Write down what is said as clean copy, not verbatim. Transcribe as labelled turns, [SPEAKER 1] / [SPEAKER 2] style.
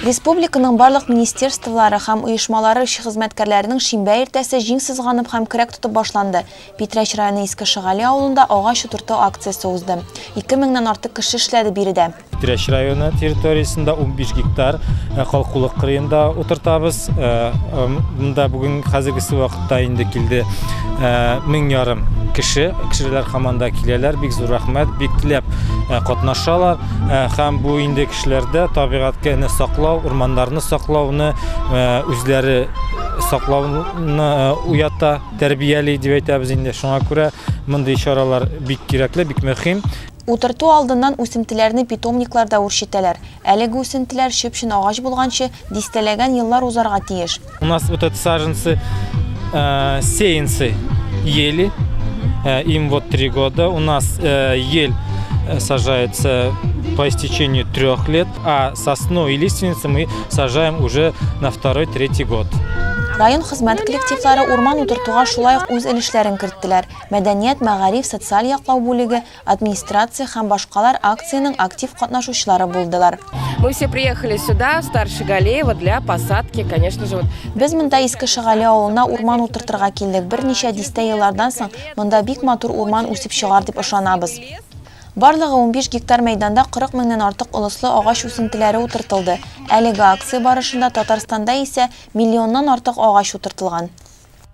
[SPEAKER 1] Республиканың барлык министерстволары һәм оешмалары хезмәткәрләренең шимбә иртәсе җиң сызганып һәм көрәк тотып башланды. Питрәч районы Иске Шагали авылында агач утырту акциясе узды. 2000-нән артык кеше эшләде биредә.
[SPEAKER 2] Питрәч районы территориясында 15 гектар халкулык кырыенда утыртабыз. Монда бүген хәзергесе вакытта инде килде 1000 кешеләр команда киләләр. Бик зур рәхмәт, бик теләп катнашалар. Һәм бу инде кешеләрдә табигатьне саклау, урманнарны саклауны үзләре саклауны уята, тәрбияли дип әйтәбез инде. Шуңа күрә мондый чаралар бик кирәкле, бик мөһим.
[SPEAKER 1] Утырту алдыннан үсентеләрне питомникларда үрчетәләр. Әлеге үсентеләр чөпшен агач булганчы дистәләгән еллар узарга тиеш.
[SPEAKER 2] У нас вот эти саженцы, сеянцы ели, им вот 3 года. У нас ель сажается по истечению 3 лет, а сосну и лиственницы мы сажаем уже на 2-3 год.
[SPEAKER 1] Район хезмәт коллективлары урман утыртуга шулай ук үз өлешләрен керттеләр. Мәдәният, мәгариф, социаль яклау бүлеге, администрация һәм башкалар акциянең актив катнашучылары булдылар.
[SPEAKER 3] Мы все приехали сюда, в Старшегалеево, для посадки, конечно же.
[SPEAKER 1] Без монда Иске Шагали авылына урман утыртырга килдек. Берничә дистә еллардан соң монда бик матур урман үсеп чыгар дип ышанабыз. Барлыгы 15 гектар мәйданда 40 меңнән артык улыслы агач үсентеләре утыртылды. Әлеге акция барышында Татарстанда исә миллионнан артык агач утыртылган.